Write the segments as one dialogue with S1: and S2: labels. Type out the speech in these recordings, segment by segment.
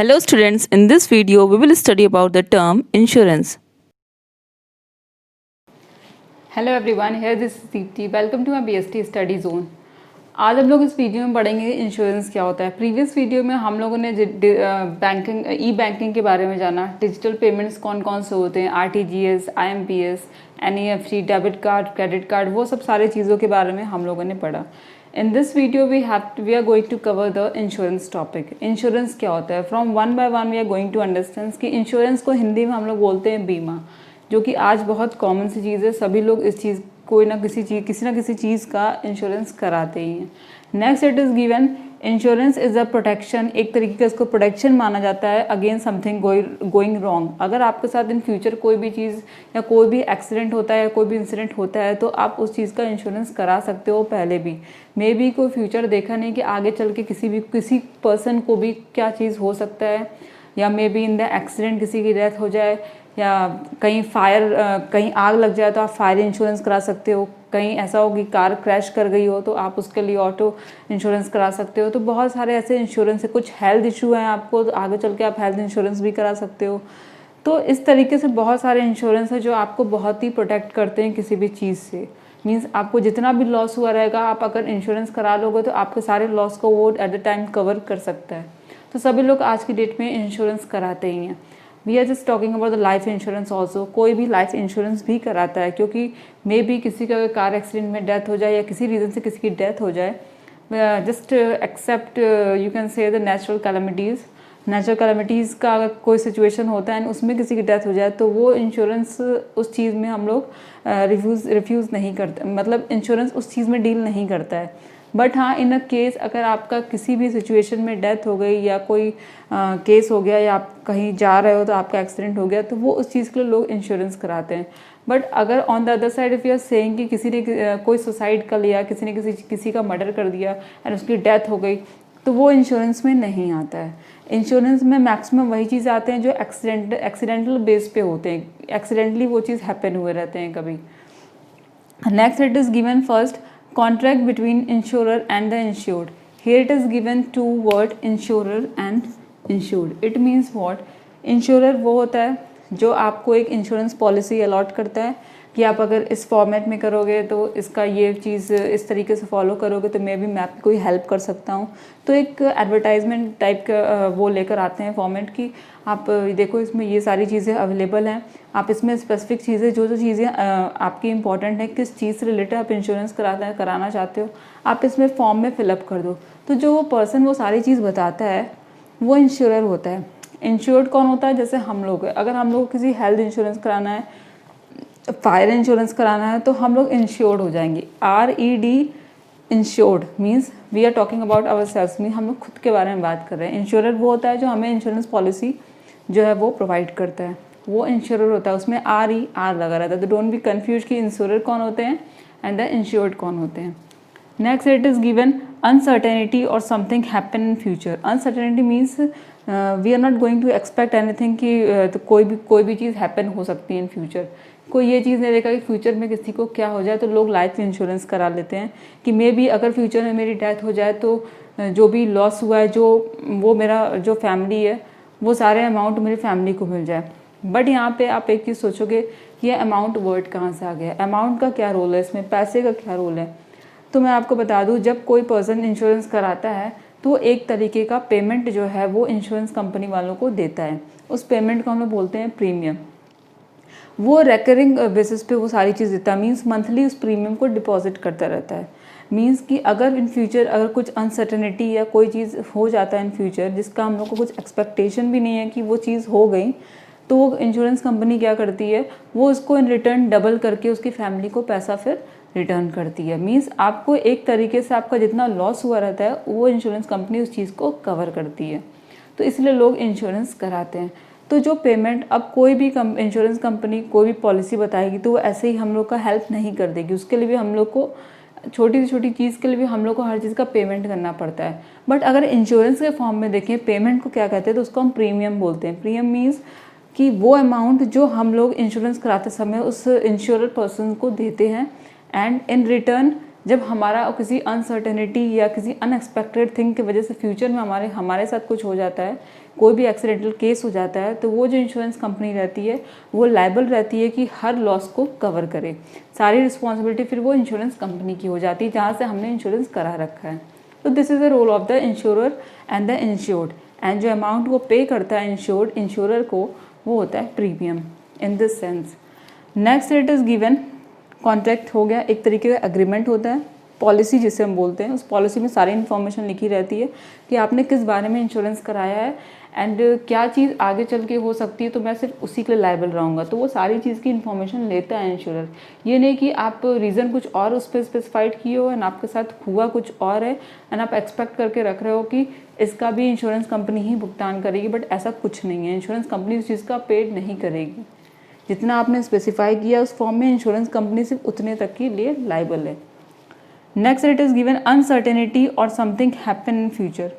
S1: Hello students, in this video we will study about the term insurance.
S2: Hello everyone, here this is Deepti. Welcome to my BST study zone. आज हम लोग इस video में पढ़ेंगे insurance क्या होता है। प्रीवियस वीडियो में हम लोगों ने बैंकिंग ई बैंकिंग के बारे में जाना, डिजिटल पेमेंट्स कौन कौन से होते हैं, RTGS, IMPS, NEFT, debit card, credit card, वो सब सारी चीज़ों के बारे में हम लोगों ने पढ़ा। In this video we are going to cover the insurance topic. Insurance क्या होता है, from one by one we are going to understand कि इंश्योरेंस को हिंदी में हम लोग बोलते हैं बीमा, जो कि आज बहुत कॉमन सी चीज़ है। सभी लोग इस चीज़ कोई ना किसी चीज़ का इंश्योरेंस कराते ही हैं। Next it is given insurance is a protection, एक तरीके का इसको प्रोटेक्शन माना जाता है अगेंस्ट समथिंग गोइंग रॉन्ग। अगर आपके साथ इन फ्यूचर कोई भी चीज़ या कोई भी एक्सीडेंट होता है या कोई भी इंसिडेंट होता है तो आप उस चीज़ का इंश्योरेंस करा सकते हो पहले भी। मे बी कोई फ्यूचर देखा नहीं कि आगे चल के किसी पर्सन को भी क्या चीज़ हो सकता है, या may be in the accident किसी की डेथ हो जाए, या कहीं आग लग जाए तो आप फायर इंश्योरेंस करा सकते हो। कहीं ऐसा हो कि कार क्रैश कर गई हो तो आप उसके लिए ऑटो इंश्योरेंस करा सकते हो। तो बहुत सारे ऐसे इंश्योरेंस है। कुछ हेल्थ इशू हैं आपको तो आगे चल के आप हेल्थ इंश्योरेंस भी करा सकते हो। तो इस तरीके से बहुत सारे इंश्योरेंस है जो आपको बहुत ही प्रोटेक्ट करते हैं किसी भी चीज़ से। मीन्स आपको जितना भी लॉस हुआ रहेगा, आप अगर इंश्योरेंस करा लोगे तो आपके सारे लॉस को वो एट द टाइम कवर कर सकता है। तो सभी लोग आज की डेट में इंश्योरेंस कराते ही हैं। We are just talking about the life insurance also. कोई भी लाइफ इंश्योरेंस भी कराता है, क्योंकि मे बी किसी का कार एक्सीडेंट में डेथ हो जाए या किसी रीज़न से किसी की डेथ हो जाए, just except you can say the natural calamities का अगर कोई सिचुएशन होता है उसमें किसी की डेथ हो जाए तो वो इंश्योरेंस उस चीज़ में हम लोग रिफ्यूज़ नहीं करते, मतलब इंश्योरेंस उस चीज़ में डील नहीं करता है। बट हाँ, इन अ केस अगर आपका किसी भी सिचुएशन में डेथ हो गई या कोई केस हो गया या आप कहीं जा रहे हो तो आपका एक्सीडेंट हो गया तो वो उस चीज़ के लिए लोग इंश्योरेंस कराते हैं। बट अगर on the other side if you are saying कि किसी ने कोई सुसाइड कर लिया, किसी ने किसी का मर्डर कर दिया एंड उसकी डेथ हो गई, तो वो इंश्योरेंस में नहीं आता है। इंश्योरेंस में मैक्सिमम वही चीज़ आते हैं जो एक्सीडेंटल बेस पे होते हैं, एक्सीडेंटली वो चीज़ हैपन हुए रहते हैं कभी। Next it is given first contract between insurer and the insured. Here it is given two word insurer and insured. It means what? Insurer वो होता है जो आपको एक इंश्योरेंस पॉलिसी अलॉट करता है कि आप अगर इस फॉर्मेट में करोगे तो इसका ये चीज़ इस तरीके से फॉलो करोगे तो मैं आपकी कोई हेल्प कर सकता हूँ। तो एक एडवर्टाइजमेंट टाइप का वो लेकर आते हैं फॉर्मेट की आप देखो इसमें ये सारी चीज़ें अवेलेबल हैं, आप इसमें स्पेसिफिक चीज़ें जो चीज़ें आपकी इंपॉर्टेंट है, किस चीज़ से रिलेटेड आप इंश्योरेंस कराना चाहते हो, आप इसमें फॉर्म में फिलअप कर दो। तो जो वो पर्सन वो सारी चीज़ बताता है वो इंश्योरर होता है। इंश्योर्ड कौन होता है? जैसे हम लोग, अगर हम लोग किसी हेल्थ इंश्योरेंस कराना है, फायर इंश्योरेंस कराना है तो हम लोग इंश्योर्ड हो जाएंगे। RED insured means we are talking about our self, mean हम लोग खुद के बारे में बात कर रहे हैं। इंश्योरर वो होता है जो हमें इंश्योरेंस पॉलिसी जो है वो प्रोवाइड करता है, वो इंश्योरर होता है। उसमें RER लगा रहता है। तो डोंट बी कन्फ्यूज कि इंश्योरर कौन होते हैं एंड द इंश्योर्ड कौन होते हैं। Next it is given uncertainty और something happen in future. Uncertainty means we are not going to expect anything कि तो कोई भी चीज़ हैपन हो सकती है इन फ्यूचर। कोई ये चीज़ नहीं देखा कि फ्यूचर में किसी को क्या हो जाए तो लोग लाइफ इंश्योरेंस करा लेते हैं कि मे बी अगर फ्यूचर में मेरी डेथ हो जाए तो जो भी लॉस हुआ है वो मेरा जो फैमिली है वो सारे अमाउंट मेरी फैमिली को मिल जाए। बट यहाँ पे आप एक चीज़ सोचोगे ये अमाउंट वर्ड कहाँ से आ गया, अमाउंट का क्या रोल है इसमें, पैसे का क्या रोल है। तो मैं आपको बता दूं, जब कोई पर्सन इंश्योरेंस कराता है तो एक तरीके का पेमेंट जो है वो इंश्योरेंस कंपनी वालों को देता है। उस पेमेंट को हम लोग बोलते हैं प्रीमियम। वो रेकरिंग बेसिस पे वो सारी चीज़ देता है, मीन्स मंथली उस प्रीमियम को डिपॉजिट करता रहता है। मीन्स कि अगर इन फ्यूचर अगर कुछ अनसर्टेनिटी या कोई चीज़ हो जाता है इन फ्यूचर जिसका हम लोग को कुछ एक्सपेक्टेशन भी नहीं है कि वो चीज़ हो गई, तो वो इंश्योरेंस कंपनी क्या करती है, वो उसको इन रिटर्न डबल करके उसकी फैमिली को पैसा फिर रिटर्न करती है। मीन्स आपको एक तरीके से आपका जितना लॉस हुआ रहता है वो इंश्योरेंस कंपनी उस चीज़ को कवर करती है। तो इसलिए लोग इंश्योरेंस कराते हैं। तो जो पेमेंट अब कोई भी इंश्योरेंस कंपनी कोई भी पॉलिसी बताएगी तो वो ऐसे ही हम लोग का हेल्प नहीं कर देगी। उसके लिए भी हम लोग को छोटी से छोटी चीज़ के लिए भी हम लोग को हर चीज़ का पेमेंट करना पड़ता है। बट अगर इंश्योरेंस के फॉर्म में देखें पेमेंट को क्या कहते हैं तो उसको हम प्रीमियम बोलते हैं। प्रीमियम मीन्स कि वो अमाउंट जो हम लोग इंश्योरेंस कराते समय उस इंश्योरर पर्सन को देते हैं एंड इन रिटर्न जब हमारा किसी अनसर्टेनिटी या किसी अनएक्सपेक्टेड थिंग की वजह से फ्यूचर में हमारे साथ कुछ हो जाता है, कोई भी एक्सीडेंटल केस हो जाता है तो वो जो इंश्योरेंस कंपनी रहती है वो लायबल रहती है कि हर लॉस को कवर करे। सारी रिस्पॉन्सिबिलिटी फिर वो इंश्योरेंस कंपनी की हो जाती है जहाँ से हमने इंश्योरेंस करा रखा है। तो this is the role of the insurer and the insured, and जो अमाउंट वो पे करता है इंश्योरर को वो होता है premium in this sense. Next it is given, contract हो गया, एक तरीके का एग्रीमेंट होता है। पॉलिसी जिसे हम बोलते हैं, उस पॉलिसी में सारी इन्फॉर्मेशन लिखी रहती है कि आपने किस बारे में इंश्योरेंस कराया है एंड क्या चीज़ आगे चल के हो सकती है तो मैं सिर्फ उसी के लिए लायबल रहूँगा। तो वो सारी चीज़ की इन्फॉर्मेशन लेता है इंश्योरर। ये नहीं कि आप रीज़न कुछ और उस पर स्पेसिफाइड किए हो एंड आपके साथ हुआ कुछ और है एंड आप एक्सपेक्ट करके रख रहे हो कि इसका भी इंश्योरेंस कंपनी ही भुगतान करेगी, बट ऐसा कुछ नहीं है। इंश्योरेंस कंपनी उस चीज़ का पेड नहीं करेगी। जितना आपने स्पेसिफाई किया उस फॉर्म में, इंश्योरेंस कंपनी सिर्फ उतने तक के लिए लायबल है। Next it is given uncertainty और समथिंग हैपन इन फ्यूचर।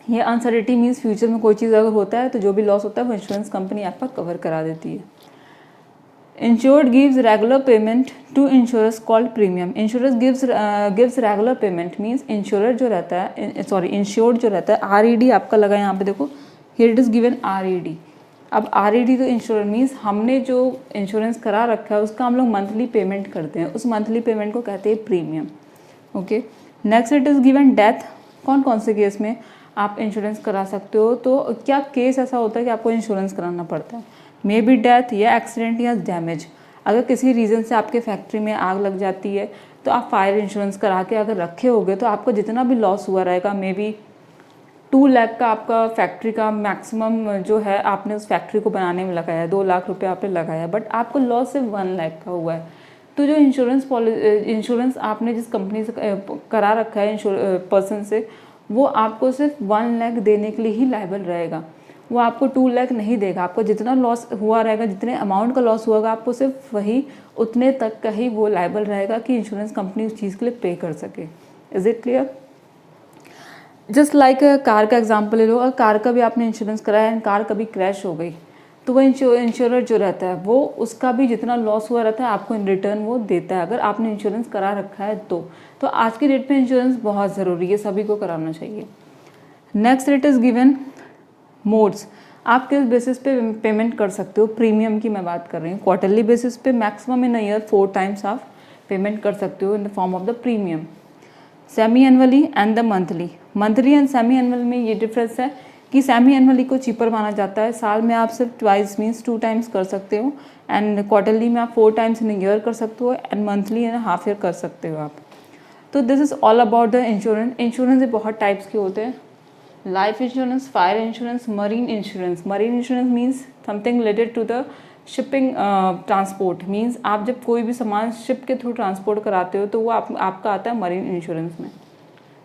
S2: ये अनसर्टेनिटी मीन्स फ्यूचर में कोई चीज़ अगर होता है तो जो भी लॉस होता है वो इंश्योरेंस कंपनी आपका कवर करा देती है। Insured gives regular payment to insurers called premium. Insurance gives regular payment means insurer जो रहता है, इंश्योर्ड जो रहता है, RED आपका लगा यहाँ पे देखो, here it is given RED। अब RED तो इंश्योरेंस मीन्स हमने जो इंश्योरेंस करा रखा है उसका हम लोग मंथली पेमेंट करते हैं, उस मंथली पेमेंट को कहते हैं premium. Okay, next it is given death. कौन कौन से केस में आप इंश्योरेंस करा सकते हो? तो क्या केस ऐसा होता है कि आपको इंश्योरेंस कराना पड़ता है? मे बी डेथ या एक्सीडेंट या डैमेज। अगर किसी रीज़न से आपके फैक्ट्री में आग लग जाती है तो आप फायर इंश्योरेंस करा के अगर रखे होगे तो आपको जितना भी लॉस हुआ रहेगा, मे बी 2 लाख का आपका फैक्ट्री का मैक्सिमम जो है आपने उस फैक्ट्री को बनाने में लगाया, 2 लाख रुपए आपने लगाया, बट आपको लॉस सिर्फ 1 लाख का हुआ है। तो जो इंश्योरेंस आपने जिस कंपनी से करा रखा है पर्सन से, वो आपको सिर्फ 1 लाख देने के लिए ही लायबल रहेगा। वो आपको 2 लाख नहीं देगा। आपको जितना लॉस हुआ रहेगा, जितने अमाउंट का लॉस हुआ, आपको सिर्फ वही उतने तक का ही वो लायबल रहेगा कि इंश्योरेंस कंपनी उस चीज़ के लिए पे कर सके। Is it clear? Just like car का एग्जांपल ले लो। अगर कार का भी आपने इंश्योरेंस कराया एंड कार कभी क्रैश हो गई तो वो इंश्योरर जो रहता है वो उसका भी जितना लॉस हुआ रहता है आपको इन रिटर्न वो देता है, अगर आपने इंश्योरेंस करा रखा है तो आज की डेट में इंश्योरेंस बहुत ज़रूरी है, सभी को कराना चाहिए। Next it is given modes. आप किस बेसिस पे पेमेंट कर सकते हो? प्रीमियम की मैं बात कर रही हूँ। क्वार्टरली बेसिस पे maximum in a year 4 times आप पेमेंट कर सकते हो in the form of the premium. Semi annually and the monthly and semi annual में ये डिफरेंस है कि सेमी एनुअली को चीपर माना जाता है। साल में आप सिर्फ ट्वाइस मीन्स 2 टाइम्स कर सकते हो एंड क्वार्टरली में आप 4 टाइम्स इन ईयर कर सकते हो and monthly in half year कर सकते हो आप। तो this is all about the insurance. Insurance बहुत टाइप्स के होते हैं, life insurance, fire insurance, marine insurance. Marine insurance means something related to the shipping transport, means आप जब कोई भी सामान शिप के थ्रू ट्रांसपोर्ट कराते हो तो वो आपका आता है मरीन इंश्योरेंस में।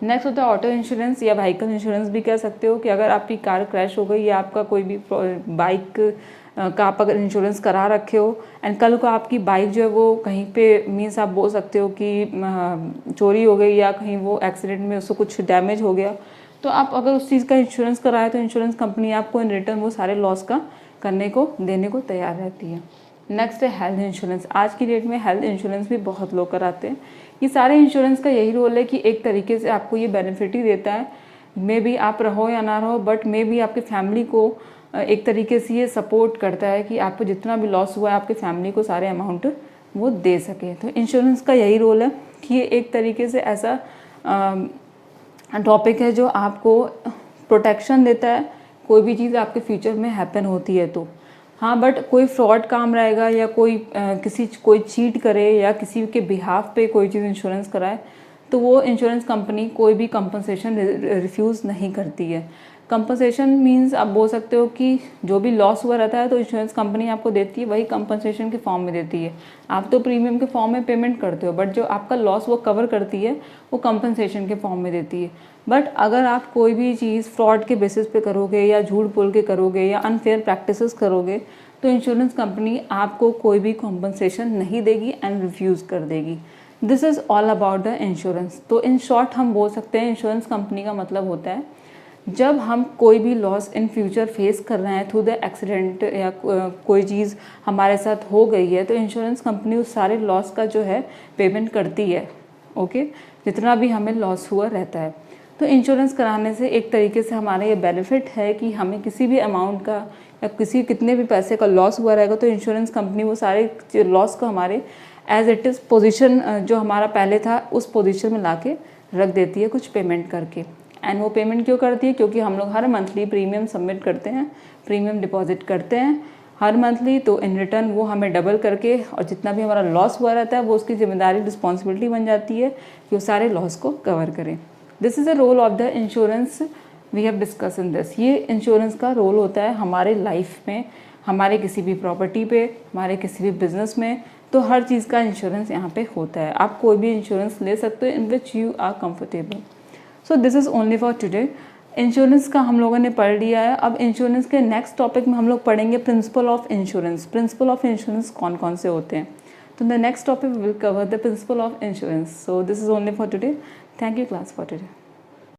S2: नेक्स्ट होता है ऑटो इंश्योरेंस या व्हीकल इंश्योरेंस भी कह सकते हो, कि अगर आपकी कार क्रैश हो गई या आपका कोई भी बाइक का आप अगर इंश्योरेंस करा रखे हो एंड कल को आपकी बाइक जो है वो कहीं पे मीन्स आप बोल सकते हो कि चोरी हो गई या कहीं वो एक्सीडेंट में उसको कुछ डैमेज हो गया, तो आप अगर उस चीज़ का इंश्योरेंस कराए तो इंश्योरेंस कंपनी आपको इन रिटर्न वो सारे लॉस का करने को देने को तैयार रहती है। नेक्स्ट है हेल्थ इंश्योरेंस। आज की डेट में हेल्थ इंश्योरेंस भी बहुत लोग कराते हैं। ये सारे इंश्योरेंस का यही रोल है कि एक तरीके से आपको ये बेनिफिट ही देता है, मे बी आप रहो या ना रहो, बट मे बी आपकी फैमिली को एक तरीके से ये सपोर्ट करता है कि आपको जितना भी लॉस हुआ है आपकी फैमिली को सारे अमाउंट वो दे सके। तो इंश्योरेंस का यही रोल है कि ये एक तरीके से ऐसा टॉपिक है जो आपको प्रोटेक्शन देता है, कोई भी चीज़ आपके फ्यूचर में हैपन होती है तो। हाँ, बट कोई फ्रॉड काम रहेगा या कोई चीट करे या किसी के बिहाफ पे कोई चीज़ इंश्योरेंस कराए तो वो इंश्योरेंस कंपनी कोई भी कंपनसेशन रिफ्यूज़ नहीं करती है। कंपनसेशन मींस आप बोल सकते हो कि जो भी लॉस हुआ रहता है तो इंश्योरेंस कंपनी आपको देती है, वही कंपनसेशन के फॉर्म में देती है। आप तो प्रीमियम के फॉर्म में पेमेंट करते हो, बट जो आपका लॉस वो कवर करती है वो कंपनसेशन के फॉर्म में देती है। बट अगर आप कोई भी चीज़ फ्रॉड के बेसिस पे करोगे या झूठ बोल के करोगे या अनफेयर प्रैक्टिसेस करोगे तो इंश्योरेंस कंपनी आपको कोई भी कॉम्पनसेशन नहीं देगी एंड रिफ्यूज़ कर देगी। This is all about the insurance. तो इन शॉर्ट हम बोल सकते हैं इंश्योरेंस कंपनी का मतलब होता है जब हम कोई भी लॉस इन फ्यूचर फेस कर रहे हैं थ्रू द एक्सीडेंट या कोई चीज़ हमारे साथ हो गई है तो इंश्योरेंस कंपनी उस सारे लॉस का जो है पेमेंट करती है। ओके, जितना भी हमें लॉस हुआ रहता है। तो इंश्योरेंस कराने से एक तरीके से हमारा ये बेनिफिट है कि हमें किसी भी अमाउंट का या कितने भी पैसे का लॉस हुआ रहेगा तो इंश्योरेंस कंपनी वो सारे लॉस को हमारे एज इट इज़ पोजीशन जो हमारा पहले था उस पोजीशन में लाके रख देती है कुछ पेमेंट करके। एंड वो पेमेंट क्यों करती है? क्योंकि हम लोग हर मंथली प्रीमियम सबमिट करते हैं, प्रीमियम डिपॉजिट करते हैं हर मंथली, तो इन रिटर्न वो हमें डबल करके और जितना भी हमारा लॉस हुआ रहता है वो उसकी जिम्मेदारी रिस्पॉन्सिबिलिटी बन जाती है कि वो सारे लॉस को कवर करें। This is a role of the insurance we have discuss in this. ये इंश्योरेंस का रोल होता है हमारे लाइफ में, हमारे किसी भी प्रॉपर्टी पे, हमारे किसी भी बिजनेस में, तो हर चीज़ का इंश्योरेंस यहाँ पे होता है। आप कोई भी इंश्योरेंस ले सकते हो in which you are comfortable. So this is only for today. Insurance का हम लोगों ने पढ़ लिया है। अब इंश्योरेंस के नेक्स्ट टॉपिक में हम लोग पढ़ेंगे principle of insurance. Principle of insurance कौन कौन से होते हैं, तो the next topic will cover the principle of insurance. So this is only for today. Thank you class for today.